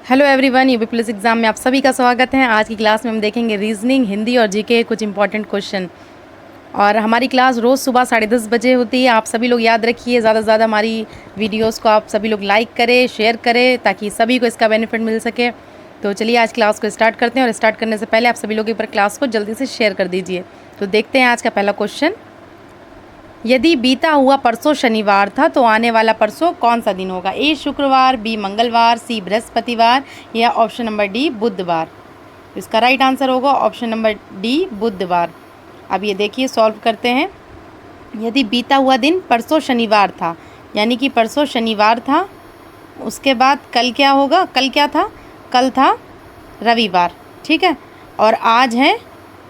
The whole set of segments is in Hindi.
Hello everyone, UP police exam में आप सभी का स्वागत है। आज की क्लास में हम देखेंगे रीजनिंग, हिंदी और जीके कुछ इंपॉर्टेंट क्वेश्चन। और हमारी क्लास रोज़ सुबह 10:30 बजे होती है। आप सभी लोग याद रखिए, ज़्यादा से ज़्यादा हमारी वीडियोस को आप सभी लोग लाइक करें, शेयर करें, ताकि सभी को इसका बेनिफिट मिल सके। तो चलिए आज क्लास को स्टार्ट करते हैं। और स्टार्ट करने से पहले आप सभी लोग एक बार क्लास को जल्दी से शेयर कर दीजिए। तो देखते हैं आज का पहला क्वेश्चन। यदि बीता हुआ परसों शनिवार था तो आने वाला परसों कौन सा दिन होगा? ए शुक्रवार, बी मंगलवार, सी बृहस्पतिवार या ऑप्शन नंबर डी बुधवार। इसका राइट आंसर होगा ऑप्शन नंबर डी बुधवार। अब ये देखिए, सॉल्व करते हैं। यदि बीता हुआ दिन परसों शनिवार था, यानी कि परसों शनिवार था, उसके बाद कल क्या होगा? कल क्या था? कल था रविवार, ठीक है। और आज है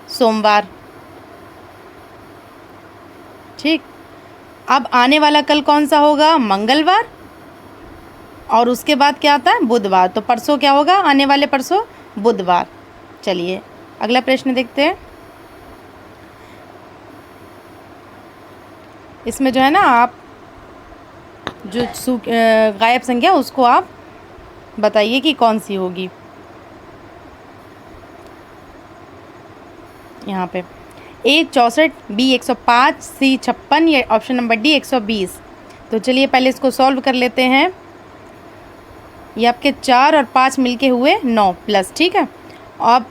सोमवार, ठीक। अब आने वाला कल कौन सा होगा? मंगलवार। और उसके बाद क्या आता है? बुधवार। तो परसों क्या होगा? आने वाले परसों बुधवार। चलिए अगला प्रश्न देखते हैं। इसमें जो है ना, आप जो गायब संख्या उसको आप बताइए कि कौन सी होगी। यहाँ पे ए 64, बी 105, सी 56 या ऑप्शन नंबर डी 120। तो चलिए पहले इसको सॉल्व कर लेते हैं। ये आपके 4 और 5 मिलके हुए 9 प्लस, ठीक है। अब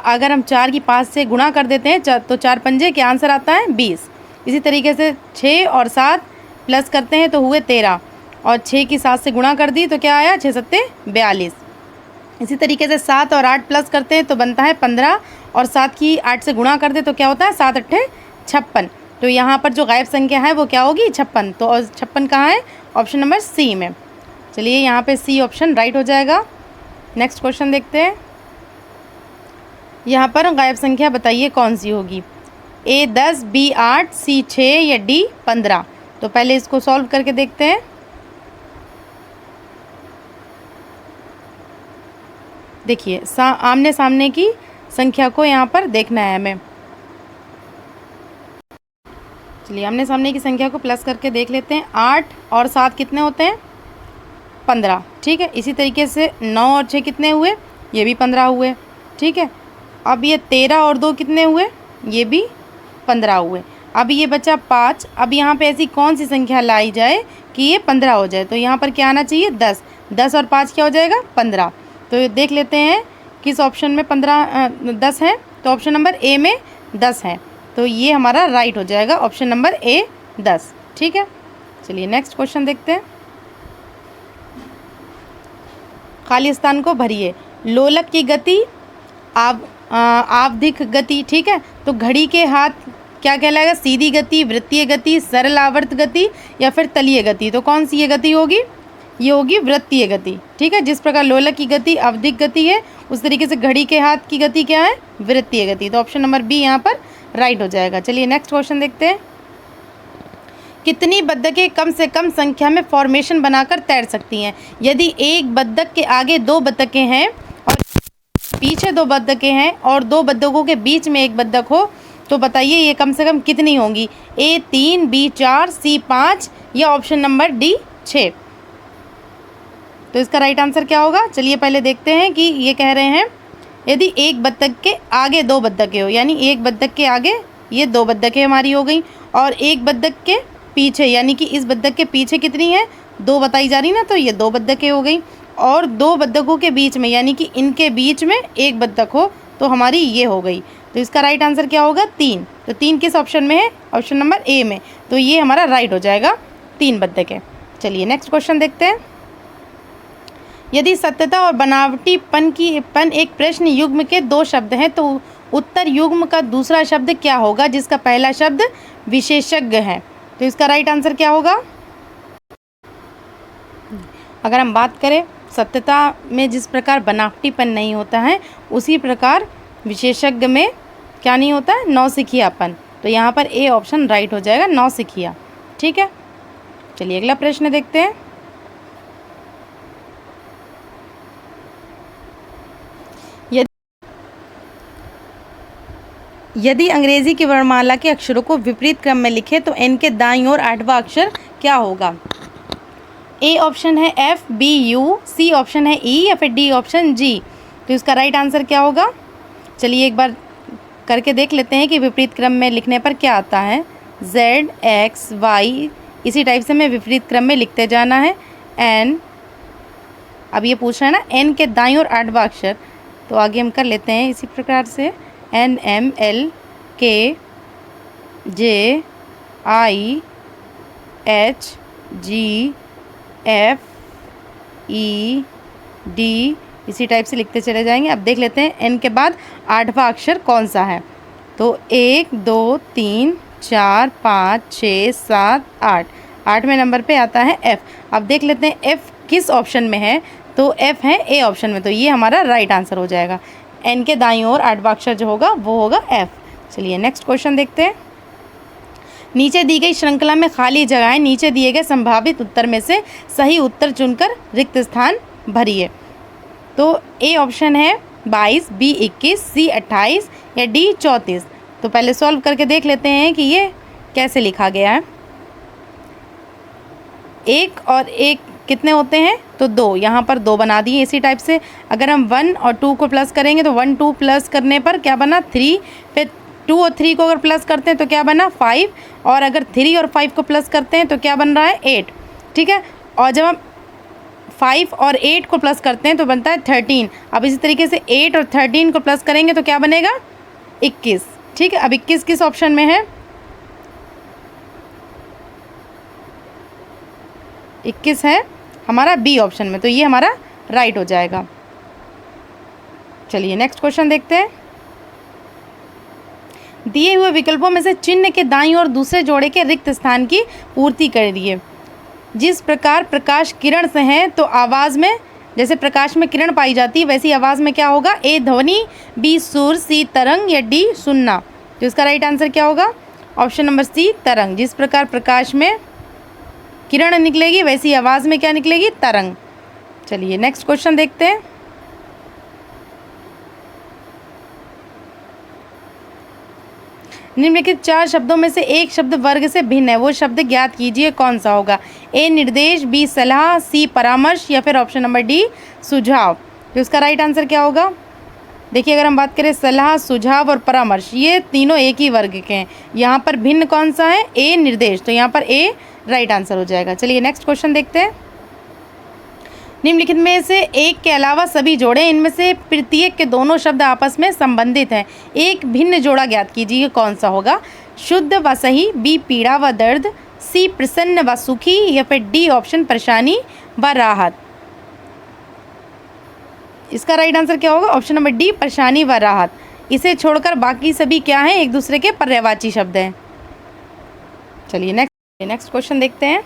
अगर हम 4 की 5 से गुणा कर देते हैं तो 4 पंजे क्या आंसर आता है? 20। इसी तरीके से 6 और 7 प्लस करते हैं तो हुए 13, और 6 की 7 से गुणा कर दी तो क्या आया? 6 सत्ते 42। इसी तरीके से 7 और 8 प्लस करते हैं तो बनता है 15, और 7 की 8 से गुणा कर दे तो क्या होता है? 7 अट्ठे 56। तो यहाँ पर जो गायब संख्या है वो क्या होगी? 56। तो 56 कहाँ है? ऑप्शन नंबर सी में। चलिए यहाँ पे सी ऑप्शन राइट हो जाएगा। नेक्स्ट क्वेश्चन देखते हैं। यहाँ पर गायब संख्या बताइए कौन सी होगी? ए 10, बी 8, सी 6 या डी 15। तो पहले इसको सॉल्व करके देखते हैं। देखिए आमने सामने की संख्या को यहाँ पर देखना है हमें। चलिए आमने सामने की संख्या को प्लस करके देख लेते हैं। 8 और 7 कितने होते हैं? 15, ठीक है। इसी तरीके से 9 और 6 कितने हुए? ये भी 15 हुए, ठीक है। अब ये 13 और 2 कितने हुए? ये भी 15 हुए। अब ये बचा 5। अब यहाँ पे ऐसी कौन सी संख्या लाई जाए कि ये 15 हो जाए? तो यहाँ पर क्या आना चाहिए? 10। 10 और 5 क्या हो जाएगा? 15। तो देख लेते हैं किस ऑप्शन में 10 है। तो ऑप्शन नंबर ए में 10 है। तो ये हमारा राइट हो जाएगा, ऑप्शन नंबर ए 10, ठीक है। चलिए नेक्स्ट क्वेश्चन देखते हैं। खाली स्थान को भरिए। लोलक की गति, आवधिक गति, ठीक है। तो घड़ी के हाथ क्या कहलाएगा? सीधी गति, वृत्तीय गति, सरल आवर्त गति या फिर तलीय गति। तो कौन सी ये गति होगी? ये होगी वृत्तीय गति, ठीक है। जिस प्रकार लोलक की गति आवधिक गति है, उस तरीके से घड़ी के हाथ की गति क्या है? वृत्तीय गति। तो ऑप्शन नंबर बी यहाँ पर राइट हो जाएगा। चलिए नेक्स्ट क्वेश्चन देखते हैं। कितनी बत्तखें कम से कम संख्या में फॉर्मेशन बनाकर तैर सकती हैं? यदि एक बत्तख के आगे 2 बत्तखें हैं और पीछे 2 बत्तखें हैं और 2 बत्तखों के बीच में एक बत्तख हो, तो बताइए ये कम से कम कितनी होंगी? ए 3, बी 4, सी 5 या ऑप्शन नंबर डी 6। तो इसका राइट आंसर क्या होगा? चलिए पहले देखते हैं कि ये कह रहे हैं यदि एक बत्तख के आगे 2 बत्तखें हो, यानी एक बत्तख के आगे ये 2 बत्तखें हमारी हो गई, और एक बत्तख के पीछे, यानी कि इस बत्तख के पीछे कितनी है? 2 बताई जा रही ना, तो ये 2 बत्तखें हो गई। और 2 बत्तखों के बीच में, यानी कि इनके बीच में एक बत्तख हो, तो हमारी ये हो गई। तो इसका राइट आंसर क्या होगा? 3। तो 3 किस ऑप्शन में है? ऑप्शन नंबर ए में। तो ये हमारा राइट हो जाएगा, 3 बत्तखें। चलिए नेक्स्ट क्वेश्चन देखते हैं। यदि सत्यता और बनावटीपन एक प्रश्न युग्म के 2 शब्द हैं, तो उत्तर युग्म का दूसरा शब्द क्या होगा जिसका पहला शब्द विशेषज्ञ है? तो इसका राइट आंसर क्या होगा? अगर हम बात करें सत्यता में जिस प्रकार बनावटीपन नहीं होता है, उसी प्रकार विशेषज्ञ में क्या नहीं होता है? नौसिखियापन। तो यहाँ पर ए ऑप्शन राइट हो जाएगा, नौसिखिया, ठीक है। चलिए अगला प्रश्न देखते हैं। यदि अंग्रेजी की वर्णमाला के अक्षरों को विपरीत क्रम में लिखे तो एन के दाईं ओर 8वां अक्षर क्या होगा? ए ऑप्शन है F, B U, C option है ई या फिर डी ऑप्शन जी। तो इसका राइट आंसर क्या होगा? चलिए एक बार करके देख लेते हैं कि विपरीत क्रम में लिखने पर क्या आता है। Z, X, Y, इसी टाइप से हमें विपरीत क्रम में लिखते जाना है। N, अब ये पूछ रहा है ना N के दाईं और 8वां अक्षर, तो आगे हम कर लेते हैं इसी प्रकार से N, M, L, K, J, I, H, G, F, E, D, इसी टाइप से लिखते चले जाएंगे। अब देख लेते हैं N के बाद 8वां अक्षर कौन सा है। तो 1, 2, 3, 4, 5, 6, 7, 8, 8वें नंबर पे आता है F। अब देख लेते हैं F किस ऑप्शन में है, तो F है A ऑप्शन में, तो ये हमारा राइट आंसर हो जाएगा। N के दाईं ओर 8वां अक्षर जो होगा वो होगा F। चलिए नेक्स्ट क्वेश्चन देखते हैं। नीचे दी गई श्रृंखला में खाली जगहें नीचे दिए गए संभावित उत्तर में से सही उत्तर चुनकर रिक्त स्थान भरिए। तो ए ऑप्शन है 22, बी 21, सी 28 या डी 34। तो पहले सॉल्व करके देख लेते हैं कि ये कैसे लिखा गया है। 1 और 1 कितने होते हैं, तो 2, यहाँ पर 2 बना दिए इसी टाइप से। अगर हम 1 और 2 को प्लस करेंगे तो 1 2 प्लस करने पर क्या बना 3, फिर 2 और 3 को अगर प्लस करते हैं तो क्या बना 5, और अगर 3 और 5 को प्लस करते हैं तो क्या बन रहा है 8। ठीक है, और जब हम 5 और 8 को प्लस करते हैं तो बनता है 13। अब इसी तरीके से 8 और 13 को प्लस करेंगे तो क्या बनेगा 21। ठीक है, अब 21 किस ऑप्शन में है, 21 है हमारा बी ऑप्शन में, तो ये हमारा राइट हो जाएगा। चलिए नेक्स्ट क्वेश्चन देखते हैं। दिए हुए विकल्पों में से चिन्ह के दाईं और दूसरे जोड़े के रिक्त स्थान की पूर्ति करिए। जिस प्रकार प्रकाश किरण से है तो आवाज़ में, जैसे प्रकाश में किरण पाई जाती है वैसी आवाज़ में क्या होगा, ए ध्वनि, बी सुर, सी तरंग या डी सुनना। तो इसका राइट आंसर क्या होगा, ऑप्शन नंबर सी तरंग। जिस प्रकार प्रकाश में किरण निकलेगी वैसी आवाज़ में क्या निकलेगी, तरंग। चलिए नेक्स्ट क्वेश्चन देखते हैं। निम्नलिखित 4 शब्दों में से एक शब्द वर्ग से भिन्न है, वो शब्द ज्ञात कीजिए कौन सा होगा। ए निर्देश, बी सलाह, सी परामर्श या फिर ऑप्शन नंबर डी सुझाव। तो इसका राइट आंसर क्या होगा, देखिए अगर हम बात करें सलाह, सुझाव और परामर्श, ये तीनों एक ही वर्ग के हैं। यहाँ पर भिन्न कौन सा है, ए निर्देश, तो यहाँ पर ए राइट आंसर हो जाएगा। चलिए नेक्स्ट क्वेश्चन देखते हैं। निम्नलिखित में से एक के अलावा सभी जोड़े, इनमें से प्रत्येक के दोनों शब्द आपस में संबंधित हैं। एक भिन्न जोड़ा ज्ञात कीजिए कौन सा होगा। शुद्ध व सही, बी पीड़ा व दर्द, सी प्रसन्न व सुखी या फिर डी ऑप्शन परेशानी व राहत। इसका राइट आंसर क्या होगा, ऑप्शन नंबर डी परेशानी व राहत। इसे छोड़कर बाकी सभी क्या हैं, एक दूसरे के पर्यायवाची शब्द हैं। चलिए नेक्स्ट क्वेश्चन देखते हैं।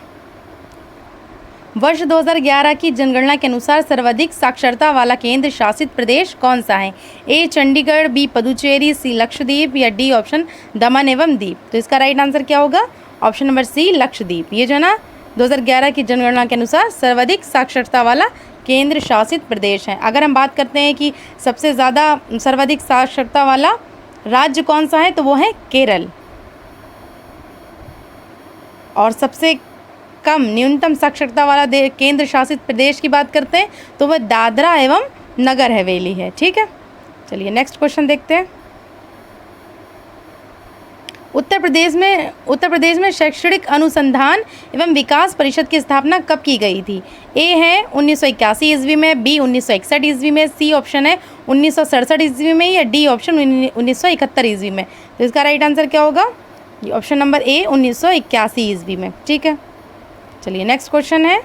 वर्ष 2011 की जनगणना के अनुसार सर्वाधिक साक्षरता वाला केंद्र शासित प्रदेश कौन सा है। ए चंडीगढ़, बी पुदुचेरी, सी लक्षद्वीप या डी ऑप्शन दमन एवं दीप। तो इसका राइट आंसर क्या होगा, ऑप्शन नंबर सी लक्षद्वीप। ये जो ना 2011 की जनगणना के अनुसार सर्वाधिक साक्षरता वाला केंद्र शासित प्रदेश है। अगर हम बात करते हैं कि सबसे ज़्यादा सर्वाधिक साक्षरता वाला राज्य कौन सा है, तो वो है केरल। और सबसे कम न्यूनतम साक्षरता वाला केंद्र शासित प्रदेश की बात करते हैं तो वह दादरा एवं नगर हवेली है। ठीक है, चलिए नेक्स्ट क्वेश्चन देखते हैं। उत्तर प्रदेश में शैक्षणिक अनुसंधान एवं विकास परिषद की स्थापना कब की गई थी। ए है 1981 ईस्वी में, बी 1961 ईस्वी में, सी ऑप्शन है 1967 ईस्वी में या डी ऑप्शन 1971 ईस्वी में। तो इसका राइट आंसर क्या होगा, ये ऑप्शन नंबर ए 1981 ईस्वी में। ठीक है, चलिए नेक्स्ट क्वेश्चन है।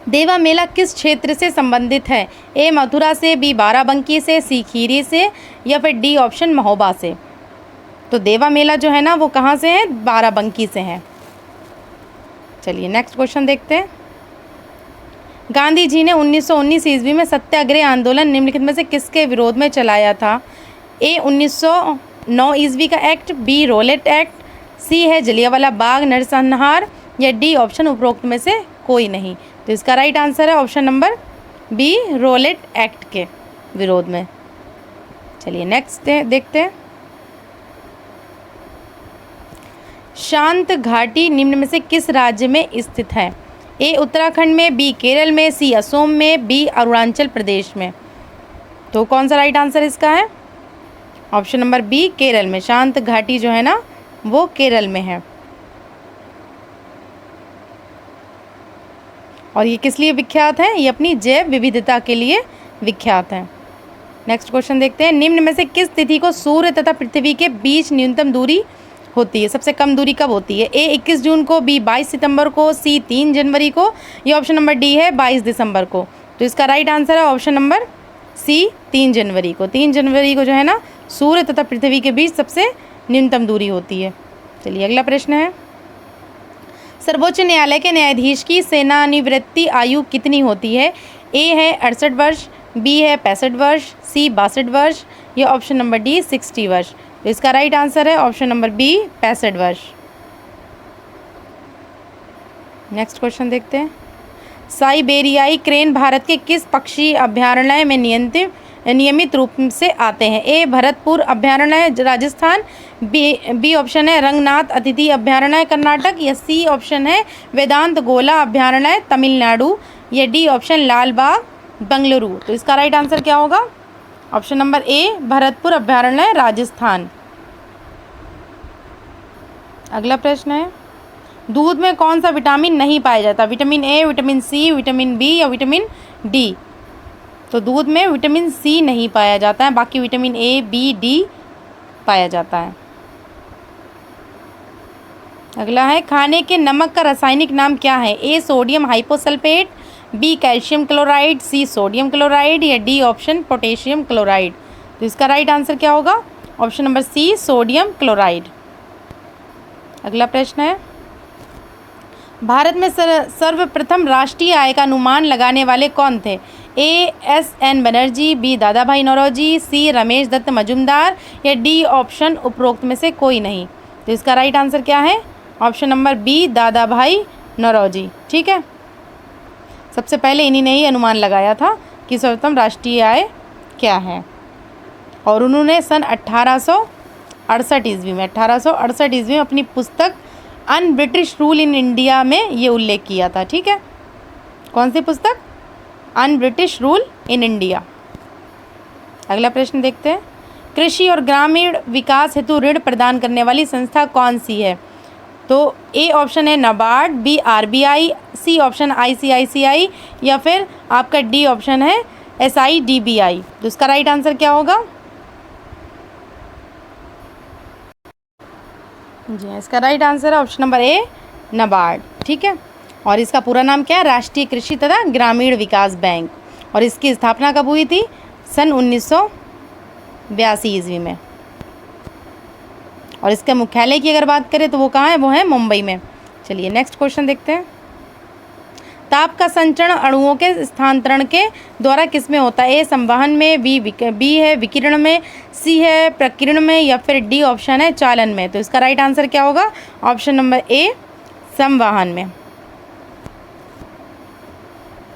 देवा मेला किस क्षेत्र से संबंधित है। ए मथुरा से, बी बाराबंकी से, सी खीरी से या फिर डी ऑप्शन महोबा से। तो देवा मेला जो है ना वो कहाँ से है, बाराबंकी से है। चलिए नेक्स्ट क्वेश्चन देखते हैं। गांधी जी ने 1919 ईस्वी में सत्याग्रह आंदोलन निम्नलिखित में से किसके विरोध में चलाया था। ए 1909 ईस्वी का एक्ट, बी रोलेट एक्ट, सी है जलियांवाला बाग नरसंहार या डी ऑप्शन उपरोक्त में से कोई नहीं। तो इसका राइट आंसर है option number B Rowlatt act के विरोध में। चलिए नेक्स्ट देखते हैं। शांत घाटी निम्न में से किस राज्य में स्थित है। ए उत्तराखंड में, बी केरल में, सी असम में, बी अरुणाचल प्रदेश में। तो कौन सा राइट आंसर इसका है? ऑप्शन नंबर बी केरल में। शांत घाटी जो है ना वो केरल में है। और ये किस लिए विख्यात है? ये अपनी जैव विविधता के लिए विख्यात है। नेक्स्ट क्वेश्चन देखते हैं, निम्न में से किस तिथि को सूर्य तथा पृथ्वी के बीच न्यूनतम दूरी होती है? सबसे कम दूरी कब होती है? ए 21 जून को, बी 22 सितंबर को, सी 3 जनवरी को, या ऑप्शन नंबर डी है 22 दिसंबर को। तो इसका राइट आंसर है ऑप्शन नंबर सी 3 जनवरी को। 3 जनवरी को जो है ना सूर्य तथा पृथ्वी के बीच सबसे न्यूनतम दूरी होती है। चलिए अगला प्रश्न है, सर्वोच्च न्यायालय के न्यायाधीश की सेवानिवृत्ति आयु कितनी होती है? ए है 68 वर्ष, बी है 65 वर्ष, सी 62 वर्ष, या ऑप्शन नंबर डी 60 वर्ष। तो इसका राइट आंसर है ऑप्शन नंबर बी 65 वर्ष। नेक्स्ट क्वेश्चन देखते हैं, साइबेरियाई क्रेन भारत के किस पक्षी अभ्यारण्य में नियमित रूप से आते हैं? ए भरतपुर अभ्यारण्य राजस्थान, बी ऑप्शन है रंगनाथ अतिथि अभ्यारण्य कर्नाटक, या सी ऑप्शन है वेदांत गोला अभ्यारण्य तमिलनाडु, या डी ऑप्शन लालबाग बेंगलुरु। तो इसका राइट आंसर क्या होगा? ऑप्शन नंबर ए भरतपुर अभ्यारण्य राजस्थान। अगला प्रश्न है, दूध में कौन सा विटामिन नहीं पाया जाता? Vitamin A, vitamin C, vitamin B, या विटामिन डी? तो दूध में विटामिन सी नहीं पाया जाता है, बाकी विटामिन ए, बी, डी पाया जाता है। अगला है, खाने के नमक का रासायनिक नाम क्या है? A sodium hyposulphate, B calcium chloride, C sodium chloride, या डी ऑप्शन पोटेशियम क्लोराइड। तो इसका राइट आंसर क्या होगा? Option number C sodium chloride. अगला प्रश्न है, भारत में सर्वप्रथम राष्ट्रीय आय का अनुमान लगाने वाले कौन थे? A S N Banerjee, B Dadabhai Naoroji, सी रमेश दत्त मजुमदार, या डी ऑप्शन उपरोक्त में से कोई नहीं। तो इसका राइट आंसर क्या है? Option number B Dadabhai Naoroji. ठीक है, सबसे पहले इन्हीं ने ही अनुमान लगाया था कि सर्वप्रथम राष्ट्रीय आय क्या है, और उन्होंने सन 1868 ईस्वी में अपनी पुस्तक un British rule in India में ये उल्लेख किया था। ठीक है, कौन सी पुस्तक? Un British rule in India. अगला प्रश्न देखते हैं, कृषि और ग्रामीण विकास हेतु ऋण प्रदान करने वाली संस्था कौन सी है? तो ए ऑप्शन है NABARD, B RBI, C option ICICI, या फिर आपका डी ऑप्शन है एसआईडीबीआई। तो इसका राइट आंसर क्या होगा? जी इसका राइट आंसर है ऑप्शन नंबर ए नाबार्ड। ठीक है, और इसका पूरा नाम क्या है? राष्ट्रीय कृषि तथा ग्रामीण विकास बैंक। और इसकी स्थापना कब हुई थी? सन 1982 ईस्वी में। और इसके मुख्यालय की अगर बात करें तो वो कहाँ है? वो है मुंबई में। चलिए नेक्स्ट क्वेश्चन देखते हैं, ताप का संचरण अणुओं के स्थानांतरण के द्वारा किस में होता है? ए संवहन में, बी है विकिरण में, सी है प्रकीर्ण में, या फिर डी ऑप्शन है चालन में। तो इसका राइट आंसर क्या होगा? ऑप्शन नंबर ए संवहन में।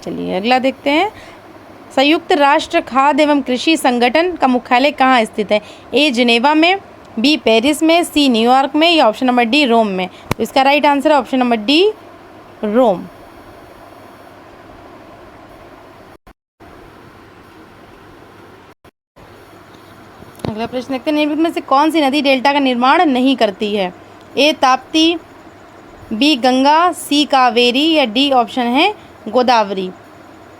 चलिए अगला देखते हैं, संयुक्त राष्ट्र खाद्य एवं कृषि संगठन का मुख्यालय कहाँ स्थित है? ए जिनेवा में, बी पेरिस में, सी न्यूयॉर्क में, या ऑप्शन नंबर डी रोम में। तो इसका राइट आंसर है ऑप्शन नंबर डी रोम। अगला प्रश्न देखते हैं, निम्नलिखित में से कौन सी नदी डेल्टा का निर्माण नहीं करती है? ए ताप्ती, बी गंगा, सी कावेरी, या डी ऑप्शन है गोदावरी।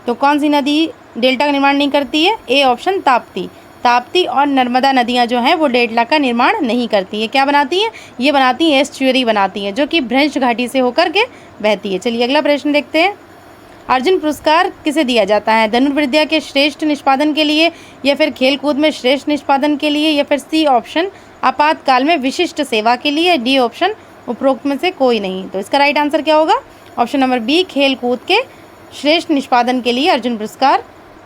तो कौन सी नदी डेल्टा का निर्माण नहीं करती है? A option Tapti. ताप्ती और नर्मदा नदियां जो हैं वो डेल्टा का निर्माण नहीं करती है। क्या बनाती हैं? ये बनाती हैं एस्चुअरी बनाती हैं, जो कि भ्रंश घाटी से होकर के बहती है। चलिए अगला प्रश्न देखते हैं, अर्जुन पुरस्कार किसे दिया जाता है? धनुर्विद्या के श्रेष्ठ निष्पादन के लिए, या फिर खेलकूद में श्रेष्ठ निष्पादन के लिए, या फिर सी ऑप्शन आपातकाल में विशिष्ट सेवा के लिए, डी ऑप्शन उपरोक्त में से कोई नहीं। तो इसका राइट आंसर क्या होगा? ऑप्शन नंबर बी खेलकूद के श्रेष्ठ निष्पादन के लिए अर्जुन पुरस्कार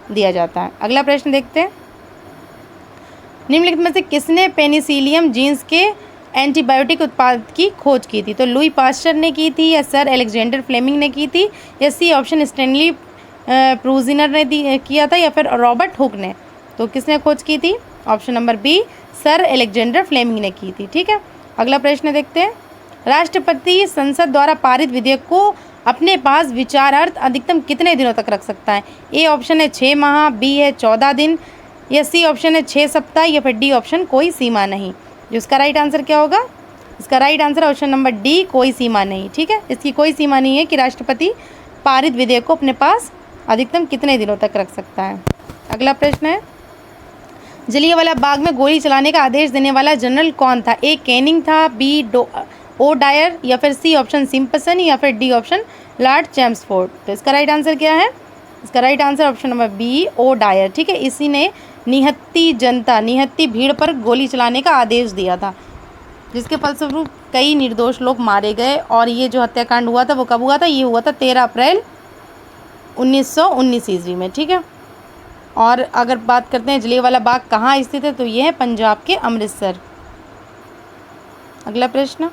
दिया जाता है। अगला प्रश्न देखते हैं, निम्नलिखित में से किसने पेनिसिलियम जीन्स के एंटीबायोटिक उत्पाद की खोज की थी? तो लुई पास्चर ने की थी, या सर अलेक्जेंडर फ्लेमिंग ने की थी, या सी ऑप्शन स्टैनली प्रूजिनर ने किया था, या फिर रॉबर्ट हुक ने। तो किसने खोज की थी? Option number B sir Alexander Fleming ने की थी। ठीक है, अगला प्रश्न देखते हैं, राष्ट्रपति संसद द्वारा पारित विधेयक को अपने पास विचारार्थ अधिकतम कितने दिनों तक रख सकता है? ए ऑप्शन है 6 माह, बी है 14 दिन, या सी ऑप्शन है 6 सप्ताह, या फिर डी ऑप्शन कोई सीमा नहीं। जो इसका राइट आंसर क्या होगा? इसका right answer option number D, कोई सीमा नहीं। ठीक है, इसकी कोई सीमा नहीं है कि राष्ट्रपति पारित विधेयक को अपने पास अधिकतम कितने दिनों तक रख सकता है। अगला प्रश्न है, जलियांवाला बाग में गोली चलाने का आदेश देने वाला जनरल कौन था? ए कैनिंग था, बी ओ डायर, या फिर सी ऑप्शन सिम्पसन, या फिर डी ऑप्शन लॉर्ड चैम्सफोर्ड। तो इसका राइट आंसर क्या है? इसका right answer option number B, O'Dwyer. ठीक है, इसी ने निहत्ती भीड़ पर गोली चलाने का आदेश दिया था, जिसके फलस्वरूप कई निर्दोष लोग मारे गए। और ये जो हत्याकांड हुआ था वो कब हुआ था? ये हुआ था 13 अप्रैल 1919 ईस्वी में। ठीक है, और अगर बात करते हैं जलियांवाला बाग कहाँ स्थित है, तो ये है पंजाब के अमृतसर। अगला प्रश्न,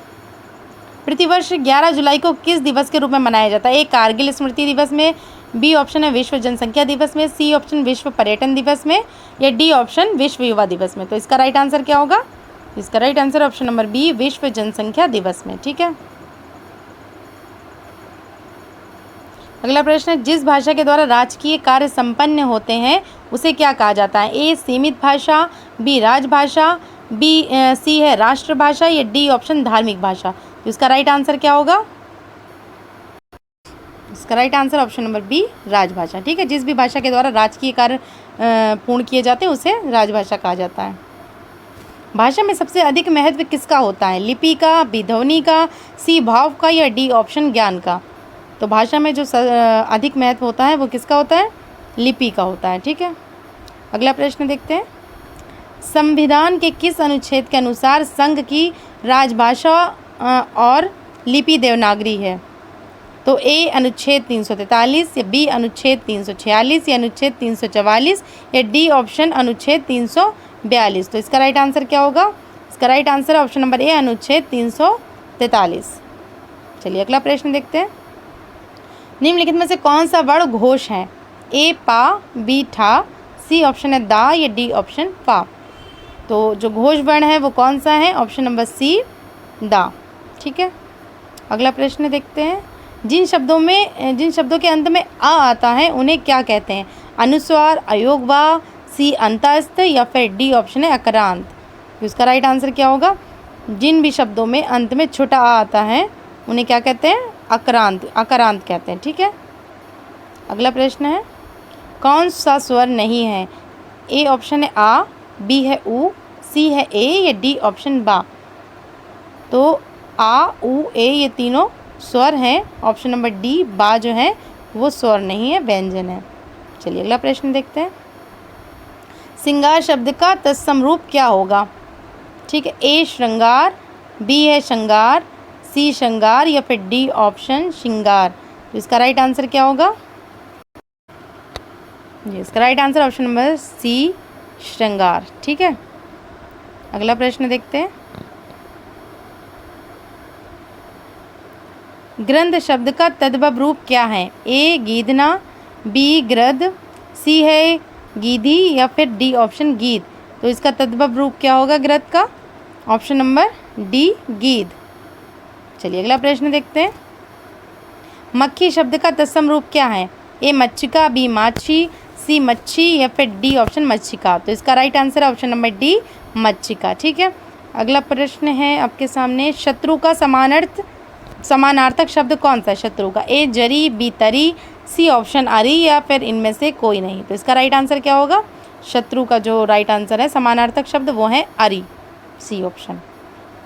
प्रतिवर्ष 11 जुलाई को किस दिवस के रूप में मनाया जाता है? ए कारगिल स्मृति दिवस में, बी ऑप्शन है विश्व जनसंख्या दिवस में, सी ऑप्शन विश्व पर्यटन दिवस में, या डी ऑप्शन विश्व युवा दिवस में। तो इसका राइट आंसर क्या होगा? इसका right answer option number B, विश्व जनसंख्या दिवस में। ठीक है, अगला प्रश्न है, जिस भाषा के द्वारा राजकीय कार्य संपन्न होते हैं उसे क्या कहा जाता है? ए सीमित भाषा, बी राजभाषा, सी है राष्ट्रभाषा, या डी ऑप्शन धार्मिक भाषा। तो इसका राइट आंसर क्या होगा? इसका right answer option number B, राजभाषा। ठीक है, जिस भी भाषा के द्वारा राजकीय कार्य पूर्ण किए जाते हैं उसे राजभाषा कहा जाता है। भाषा में सबसे अधिक महत्व किसका होता है? लिपि का, बी ध्वनि का, सी भाव का, या डी ऑप्शन ज्ञान का। तो भाषा में जो अधिक महत्व होता है वो किसका होता है? लिपि का होता है। ठीक है, अगला प्रश्न देखते हैं, संविधान के किस अनुच्छेद के अनुसार संघ की राजभाषा और लिपि देवनागरी है? तो ए अनुच्छेद 343, या बी अनुच्छेद 346, या अनुच्छेद 344, या डी ऑप्शन अनुच्छेद 342। तो इसका राइट आंसर क्या होगा? इसका राइट आंसर ऑप्शन नंबर ए, अनुच्छेद 343। चलिए अगला प्रश्न देखते हैं, निम्नलिखित में से कौन सा वर्ण घोष है? ए पा, बी ठा, सी ऑप्शन है दा, या डी ऑप्शन पा। तो जो घोष वर्ण है वो कौन सा है? ऑप्शन नंबर सी, दा। ठीक है, अगला प्रश्न देखते हैं, जिन शब्दों के अंत में आ आता है उन्हें क्या कहते हैं? अनुस्वार, अयोगवा, सी अंतस्थ, या फिर डी ऑप्शन है अकरांत। तो इसका राइट आंसर क्या होगा? जिन भी शब्दों में अंत में छोटा आ आता है उन्हें क्या कहते हैं? अकरांत कहते हैं। ठीक है, अगला प्रश्न है, कौन सा स्वर नहीं है? ए ऑप्शन है आ, बी है उ, सी है ए, या डी ऑप्शन बा। तो आ, उ, ए ये तीनों स्वर हैं। ऑप्शन नंबर डी, बा जो है वो स्वर नहीं है, व्यंजन है। चलिए अगला प्रश्न देखते हैं, श्रृंगार शब्द का तत्सम रूप क्या होगा? ठीक है, ए श्रृंगार, बी है श्रृंगार, सी श्रृंगार, या फिर डी ऑप्शन श्रृंगार। तो इसका राइट आंसर क्या होगा? जी, इसका right answer option number C, श्रृंगार। ठीक है, अगला प्रश्न देखते हैं, ग्रंथ शब्द का तद्भव रूप क्या है? ए गीधना, बी ग्रद, सी है गीधी, या फिर डी ऑप्शन गीध। तो इसका तद्भव रूप क्या होगा ग्रंथ का? ऑप्शन नंबर डी, गीध। चलिए अगला प्रश्न देखते हैं, मक्खी शब्द का तत्सम रूप क्या है? ए मच्छिका, बी माछी, सी मच्छी, या फिर डी ऑप्शन मच्छिका। तो इसका राइट आंसर है ऑप्शन नंबर डी, मच्छिका। ठीक है, अगला प्रश्न है आपके सामने, शत्रु का समानार्थक शब्द कौन सा है शत्रु का? ए जरी, बी तरी, सी ऑप्शन अरी, या फिर इनमें से कोई नहीं। तो इसका राइट आंसर क्या होगा? शत्रु का जो राइट आंसर है समानार्थक शब्द वो है अरी, सी ऑप्शन।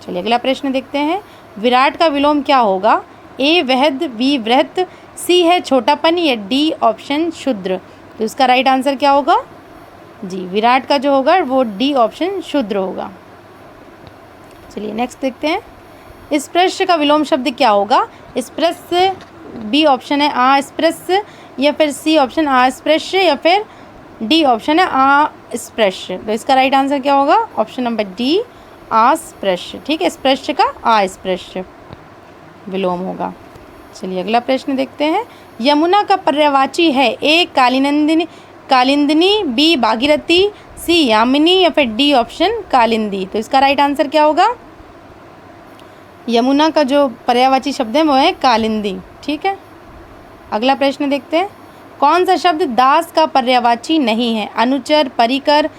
चलिए अगला प्रश्न देखते हैं, विराट का विलोम क्या होगा? ए वहद, बी वृहत, सी है छोटापन, या डी ऑप्शन शूद्र। तो इसका राइट आंसर क्या होगा? जी, विराट का जो होगा वो डी ऑप्शन शूद्र होगा। चलिए नेक्स्ट देखते हैं, स्पृश्य का विलोम शब्द क्या होगा? स्पृश्य, बी ऑप्शन है अस्पृश्य, या फिर सी ऑप्शन अस्पृश्य, या फिर डी ऑप्शन है अस्पृश्य। तो इसका राइट आंसर क्या होगा? ऑप्शन नंबर डी, अस्पृश्य। ठीक है, स्पृश्य का अस्पृश्य विलोम होगा। चलिए अगला प्रश्न देखते हैं, यमुना का पर्यायवाची है? ए कालिंदिनी, बी भागीरथी, सी यामिनी, या फिर डी ऑप्शन कालिंदी। तो इसका राइट आंसर क्या होगा? यमुना का जो पर्यायवाची शब्द है वो है कालिंदी। ठीक है, अगला प्रश्न देखते हैं, कौन सा शब्द दास का पर्यायवाची नहीं है? अनुचर, परिकर,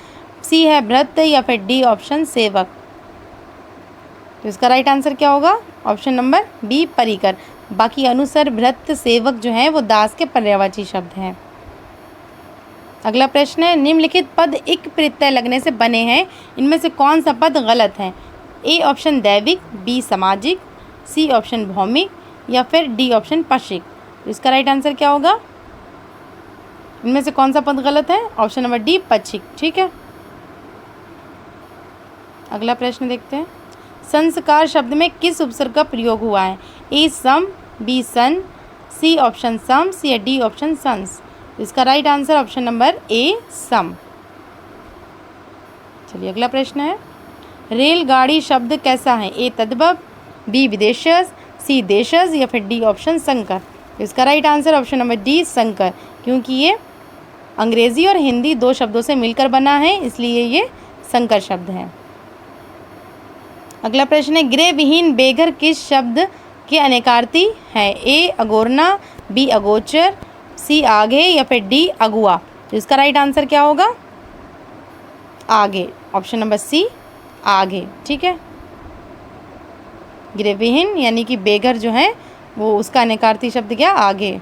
सी है भृत्य या फिर डी ऑप्शन सेवक। तो इसका राइट आंसर क्या होगा? ऑप्शन नंबर बी परिकर। बाकी अनुसर, भृत्य, सेवक जो है वो दास के पर्यायवाची शब्द हैं। अगला प्रश्न है, निम्नलिखित पद इक प्रत्यय लगने से बने हैं, इनमें से कौन सा पद गलत है? ए ऑप्शन दैविक, बी सामाजिक, सी ऑप्शन भौमिक या फिर डी ऑप्शन पाक्षिक। तो इसका राइट आंसर क्या होगा? इनमें से कौन सा पद गलत है? ऑप्शन नंबर डी पाक्षिक। ठीक है, अगला प्रश्न देखते हैं, संस्कार शब्द में किस उपसर्ग का प्रयोग हुआ है? ए सम, बी सन, सी ऑप्शन सम्स या डी ऑप्शन सन्स। इसका right answer option number A सम। चलिए अगला प्रश्न है, रेलगाड़ी शब्द कैसा है? ए तद्भव, बी विदेशज, सी देशज या फिर डी ऑप्शन संकर। इसका right answer option number D संकर, क्योंकि ये अंग्रेजी और हिंदी दो शब्दों से मिलकर बना है, इसलिए ये संकर शब्द है। अगला प्रश्न है, गृह विहीन बेघर किस शब्द के अनेकार्थी है? ए अगोरना, बी अगोचर, सी आगे या फिर डी अगुआ। तो इसका राइट आंसर क्या होगा? आगे, ऑप्शन नंबर सी आगे। ठीक है, गृह विहीन यानी कि बेघर जो है वो उसका अनेकार्थी शब्द क्या? आगे।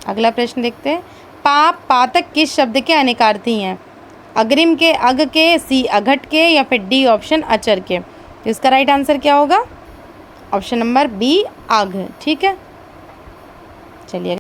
अगला प्रश्न देखते हैं, पाप पातक किस शब्द के अनेकार्थी हैं? अग्रिम के, अग के, सी अघट के या फिर डी ऑप्शन अचर के। तो इसका राइट आंसर क्या होगा? ऑप्शन नंबर बी अघ। ठीक है, चलिए